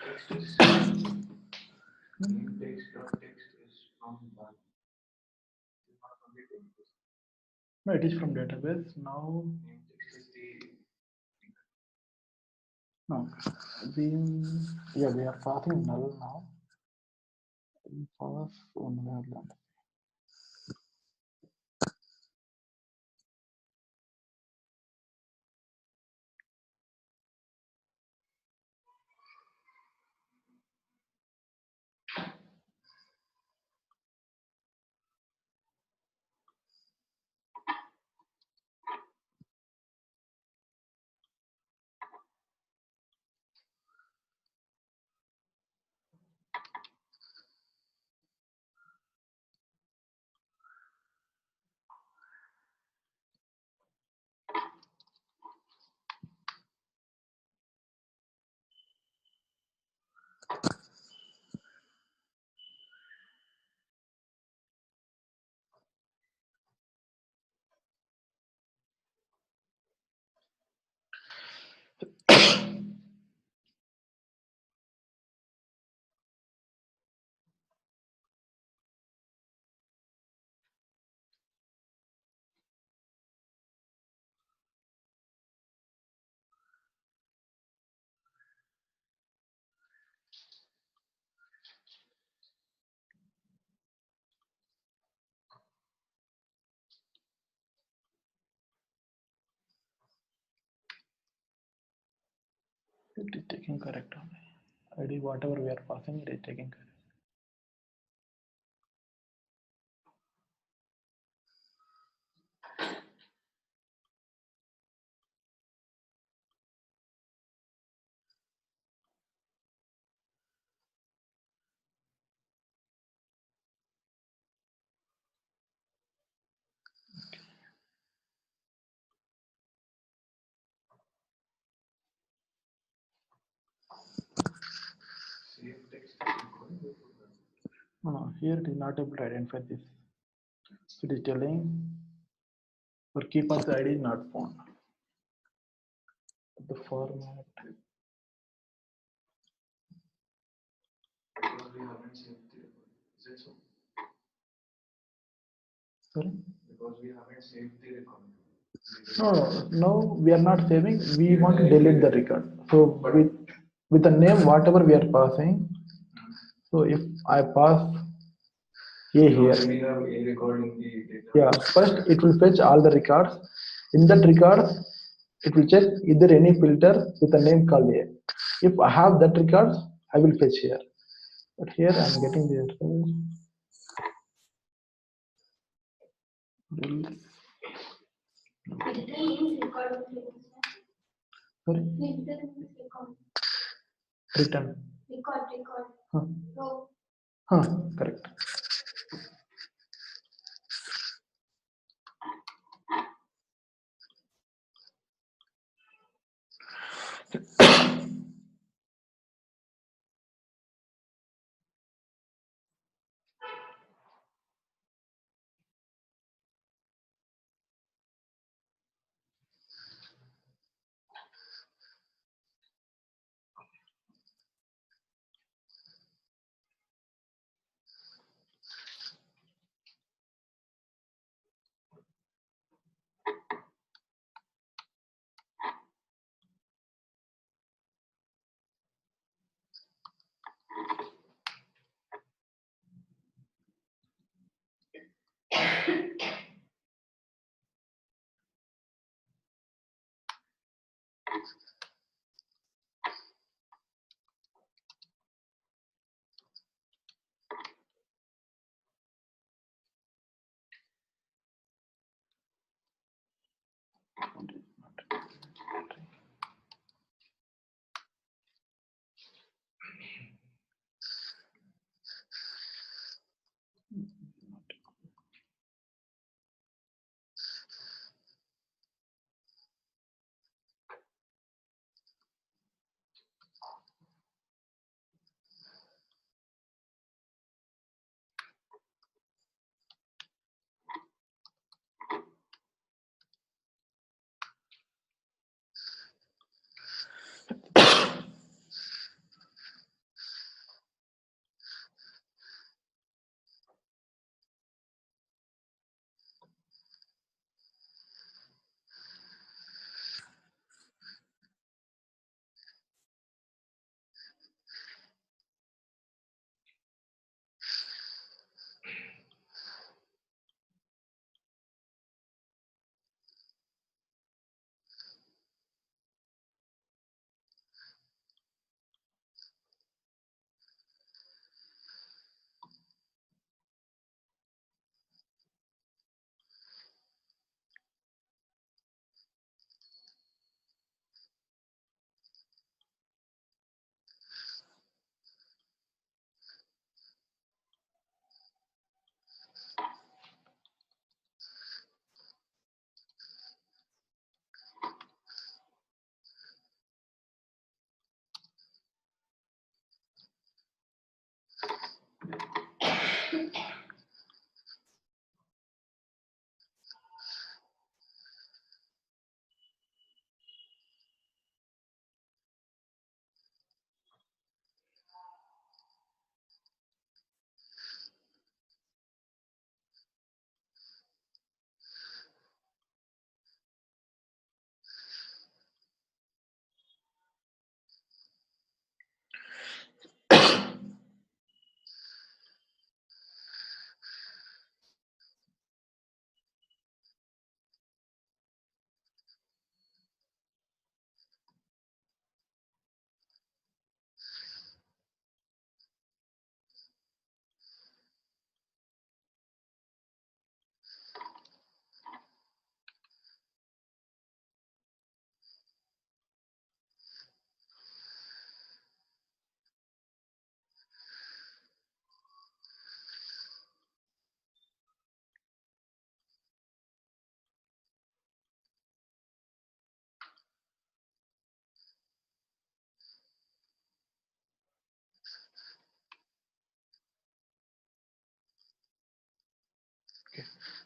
Text is Name text dot text is from one. It's not from the database. No, it is from database. Now, Name text is the no, we, yeah, we are passing null now. Pass one variable. It is taking correct only. ID whatever we are passing, it is taking correct. save text is equal. No, here it is not able to identify this. So it is telling for key path ID is not found. The format. Because we haven't saved the record. Is it so? Sorry. Because we haven't saved the record. No, no, we are not saving. We want to delete the record. So with the name whatever we are passing. So if I pass A We here, already have a record in the data. yeah, first it will fetch all the records. In that record, it will check is there any filter with a name called A. If I have that records, I will fetch here. But here I'm getting the error. Sorry, return. Huh, correct.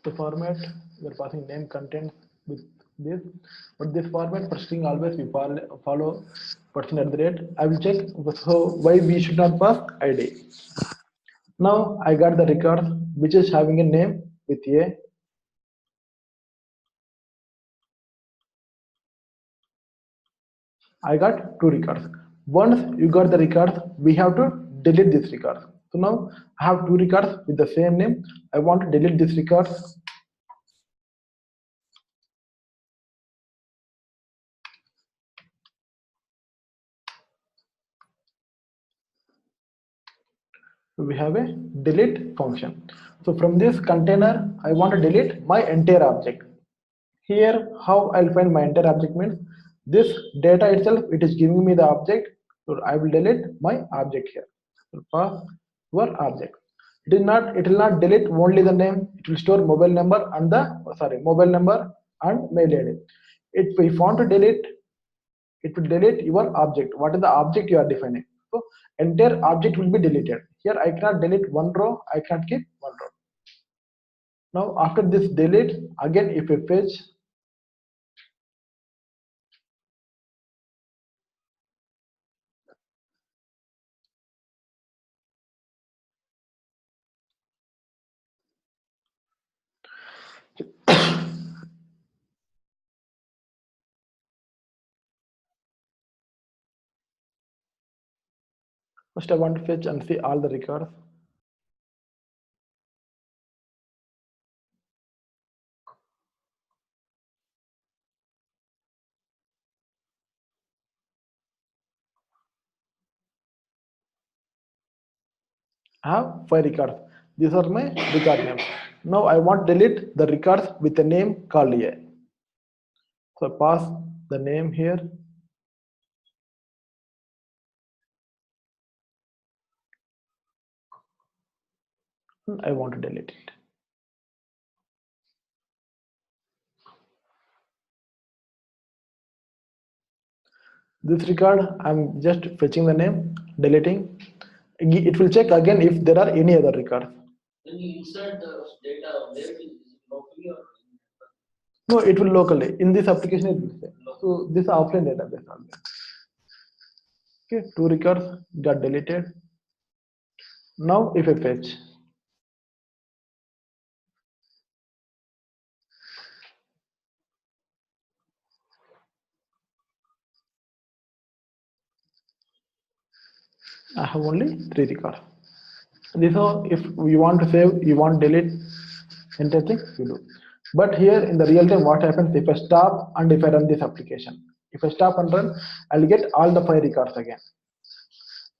the format we are passing name content with this, but this format for string always we follow person at the rate. I will check so why we should not pass id. Now I got the record which is having a name with a. I got two records. Once you got the records, we have to delete this record. So now I have two records with the same name. I want to delete this records. So we have a delete function. So from this container, I want to delete my entire object. Here, how I'll find my entire object means this data itself, it is giving me the object. So I will delete my object here. So pass your object. It will not delete only the name. It will store mobile number and mobile number and mail ID. If we want to delete, it will delete your object. What is the object you are defining? So entire object will be deleted. Here I cannot delete one row. I cannot keep one row. Now after this delete, again if I fetch, first I want to fetch and see all the records. I have 5 records. These are my record names. Now I want to delete the records with a name called A. So I pass the name here. And I want to delete it. This record, I'm just fetching the name, deleting. It will check again if there are any other records. When you insert the data, where is it locally or? No, it will locally. In this application, it will say. So this is offline database only. Okay, 2 records got deleted. Now if I fetch, I have only 3 records. This is if you want to save, you want to delete, entire thing you do. But here in the real time, what happens if I stop and if I run this application? If I stop and run, I'll get all the 5 records again.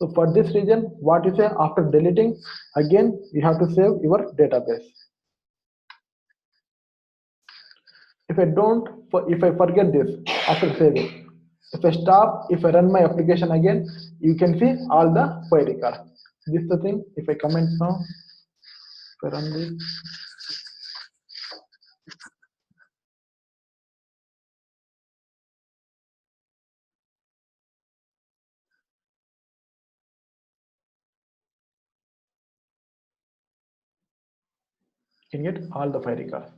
So for this reason, what you say after deleting, again you have to save your database. If I don't, if I forget this after saving, if I stop, if I run my application again, you can see all the 5 records. This is the thing. If I comment now, if I run this, you can get all the 5 records.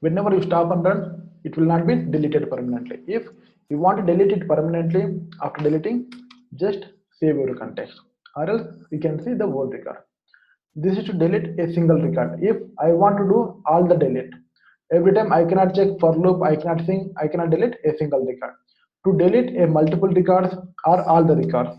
Whenever you stop and run, it will not be deleted permanently. If you want to delete it permanently after deleting, just save your context, or else you can see the whole record. This is to delete a single record. If I want to do all the delete, every time I cannot check for loop, I cannot delete a single record. To delete a multiple records or all the records,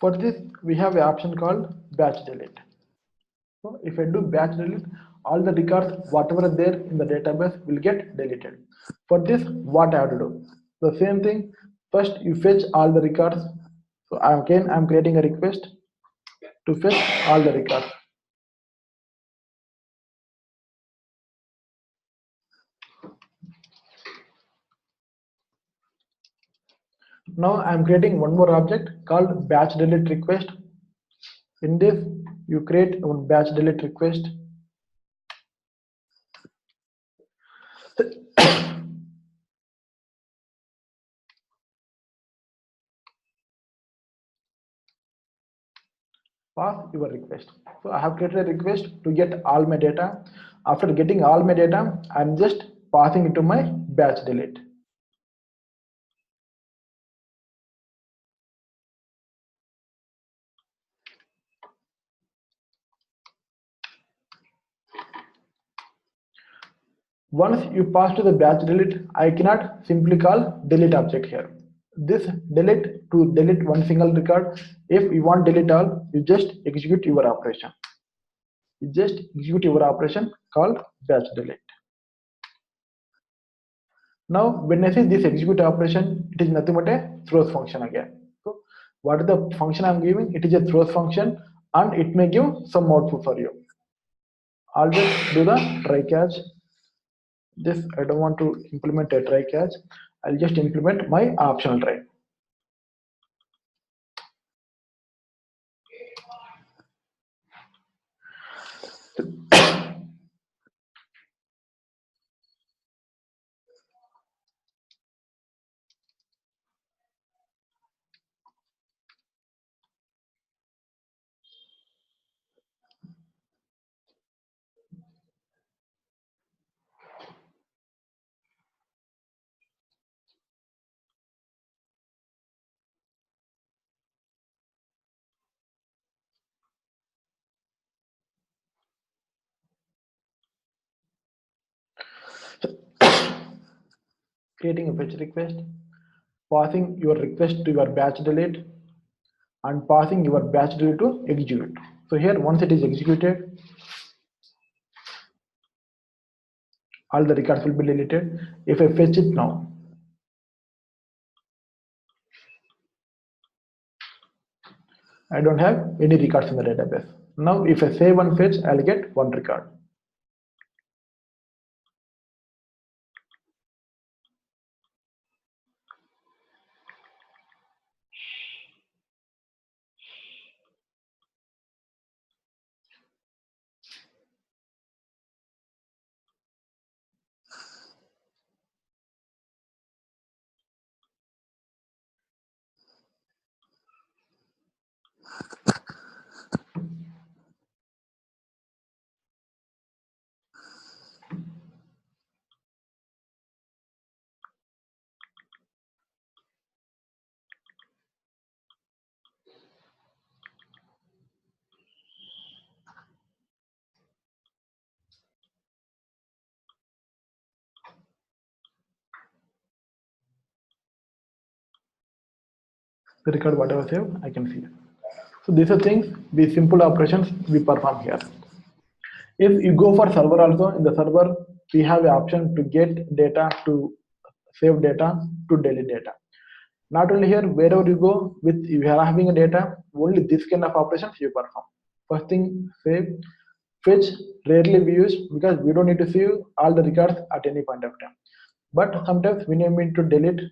for this we have an option called batch delete. So if I do batch delete, all the records, whatever are there in the database will get deleted. For this, what I have to do? The same thing, first you fetch all the records. So again, I'm creating a request to fetch all the records. Now I'm creating one more object called batch delete request. In this, you create one batch delete request. Pass your request. So I have created a request to get all my data. After getting all my data, I'm just passing it to my batch delete. Once you pass to the batch delete, I cannot simply call delete object here. This delete to delete one single record. If you want delete all, you just execute your operation. You just execute your operation called batch delete. Now, when I say this execute operation, it is nothing but a throws function again. So, what is the function I'm giving? It is a throws function, and it may give some output for you. I'll just do the try catch. This I don't want to implement a try catch. I'll just implement my optional try. Creating a fetch request, passing your request to your batch delete, and passing your batch delete to execute. So here, once it is executed, all the records will be deleted. If I fetch it now, I don't have any records in the database. Now, if I save and fetch, I'll get one record. The record whatever saved, I can see. So these are things, these simple operations we perform here. If you go for server also, in the server, we have the option to get data, to save data, to delete data. Not only here, wherever you go, with if you are having a data, only this kind of operations you perform. First thing, save, fetch, rarely we use because we don't need to save all the records at any point of time. But sometimes we need to delete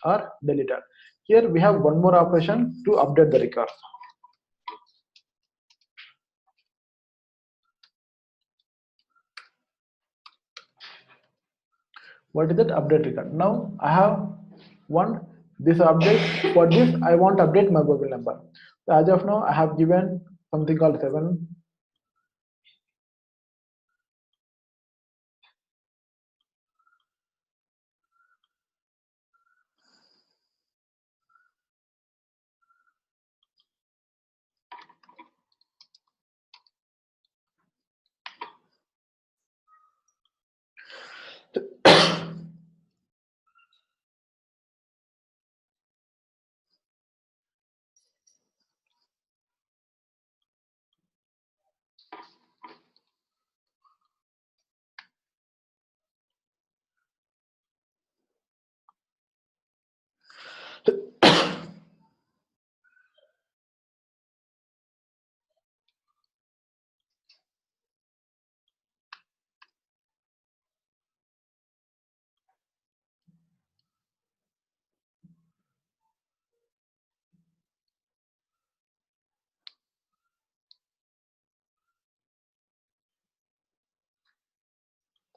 or delete it. Here we have one more operation to update the records. What is that update record? Now I have one this update. For this, I want to update my mobile number. So as of now, I have given something called 7.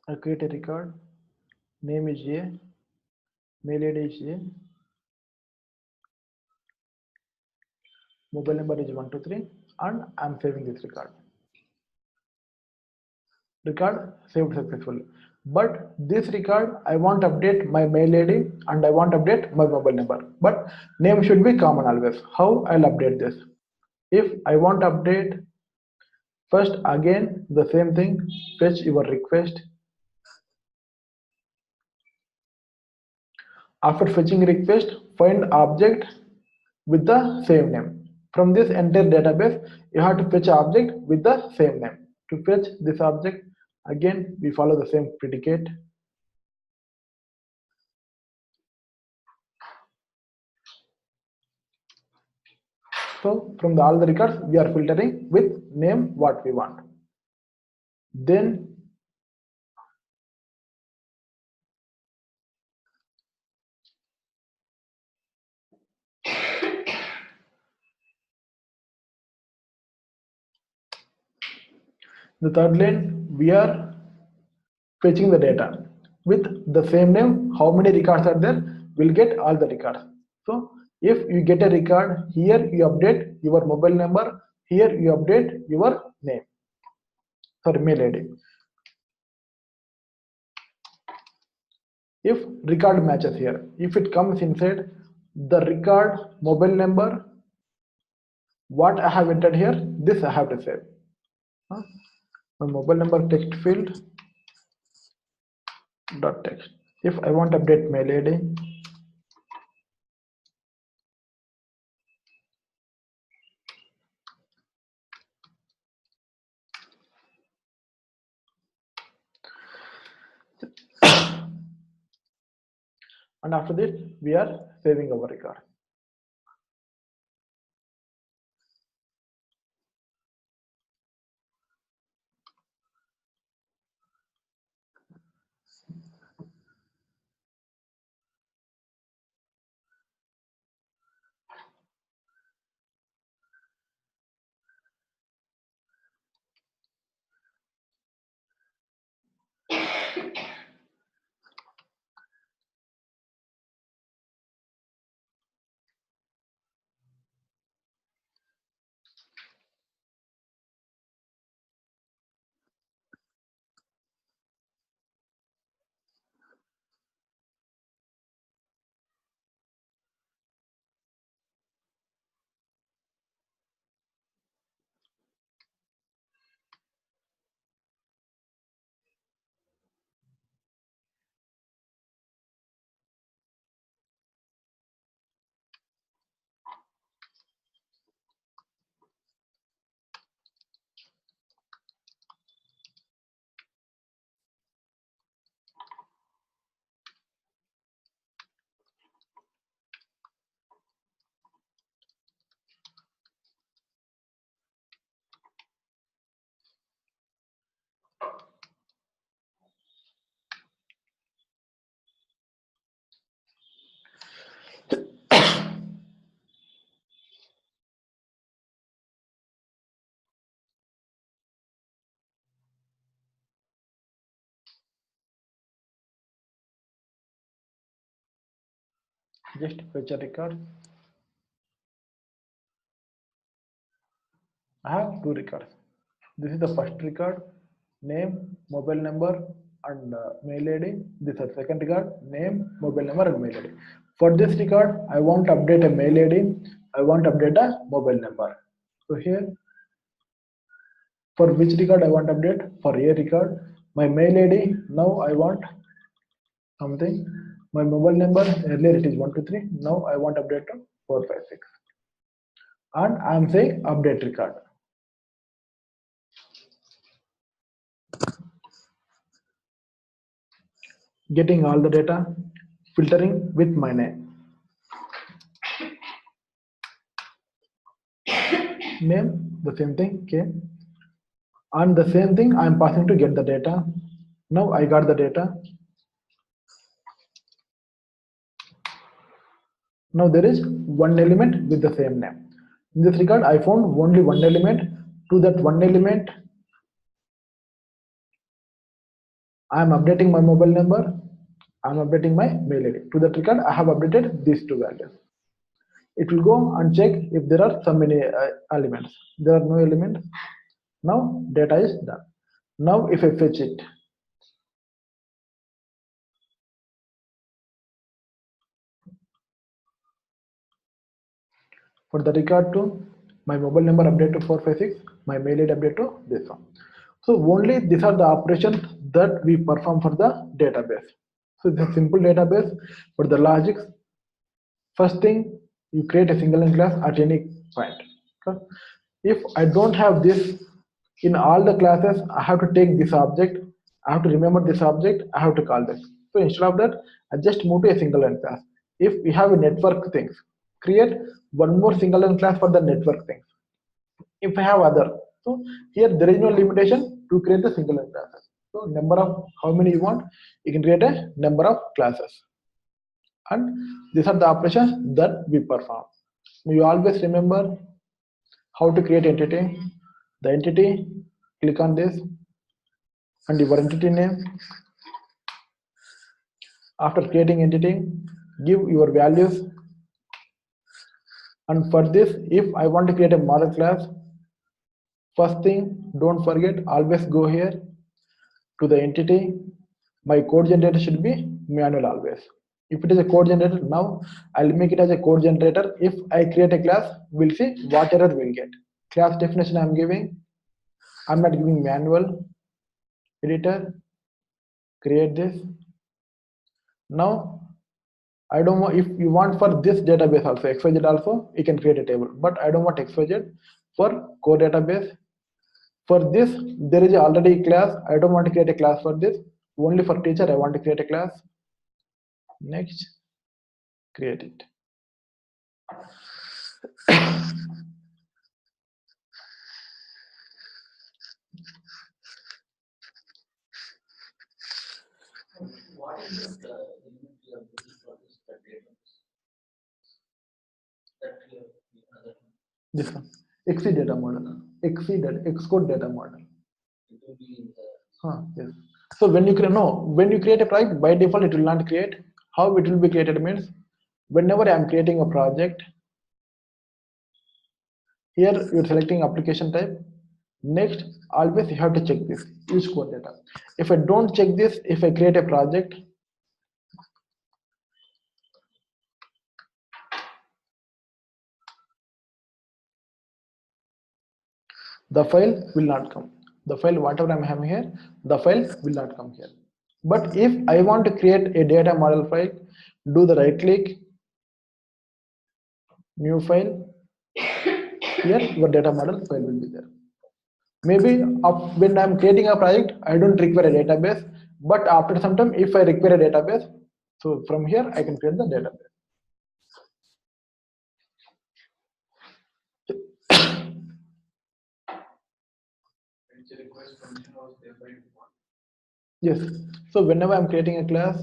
I create a record, name is A, mail ID is A, mobile number is 123, and I'm saving this record. Record saved successfully. But this record, I want to update my mail ID and I want to update my mobile number. But name should be common always. How I'll update this? If I want to update, first again the same thing, fetch your request. After fetching request, find object with the same name. From this entire database, you have to fetch object with the same name. To fetch this object, again we follow the same predicate. So from all the records, we are filtering with name what we want. Then the third line, we are fetching the data with the same name. How many records are there? We'll get all the records. So if you get a record, here you update your mobile number, here you update your name, sorry, mail ID. If record matches here, if it comes inside the record mobile number, what I have entered here, this I have to save. My mobile number text field dot text. If I want to update mail ID, and after this we are saving our record. Just fetch a record. I have two records. This is the first record, name, mobile number, and mail ID. This is the second record, name, mobile number, and mail ID. For this record, I want to update a mail ID. I want to update a mobile number. So here, for which record I want to update? For a record, my mail ID. Now I want something. My mobile number, earlier it is 123. Now I want to update to 456. And I am saying update record. Getting all the data, filtering with my name. name, the same thing, k, and the same thing I'm passing to get the data. Now I got the data. Now there is one element with the same name. In this regard, I found only one element. To that one element, I am updating my mobile number, I am updating my mail ID. To that regard, I have updated these two values. It will go and check if there are so many elements. There are no elements. Now data is done. Now if I fetch it, for the regard to my mobile number update to 456, my mail ID update to this one. So only these are the operations that we perform for the database. So it's a simple database, but the logics, first thing, you create a single line class at any point. Okay? If I don't have this in all the classes, I have to take this object, I have to remember this object, I have to call this. So instead of that, I just move to a single line class. If we have a network things, create one more single line class for the network things. If I have other, so here there is no limitation to create the single line classes. So number of how many you want, you can create a number of classes. And these are the operations that we perform. You always remember how to create entity. The entity, click on this and your entity name. After creating entity, give your values. And for this, if I want to create a model class, first thing, don't forget, always go here to the entity. My code generator should be manual always. If it is a code generator, now I'll make it as a code generator. If I create a class, we'll see what error we'll get. Class definition I'm giving, I'm not giving manual. Editor, create this. Now I don't want, if you want for this database also, XYZ also, you can create a table, but I don't want XYZ for core database. For this, there is already a class. I don't want to create a class for this. Only for teacher, I want to create a class. Next, create it. What is the limit you have put for this that database? That you have other This one, XC data model, Xcode data model. it will be in the Yes. So when you create, no, when you create a project, by default it will not create. How it will be created means, whenever I am creating a project, here you're selecting application type. Next, always you have to check this, use core data. If I don't check this, if I create a project, the file will not come. The file, whatever I'm having here, the file will not come here. But if I want to create a data model file, do the right click, new file, here your data model file will be there. Maybe when I'm creating a project, I don't require a database, but after some time, if I require a database, so from here I can create the database. request function was there by default. Yes. So whenever I'm creating a class,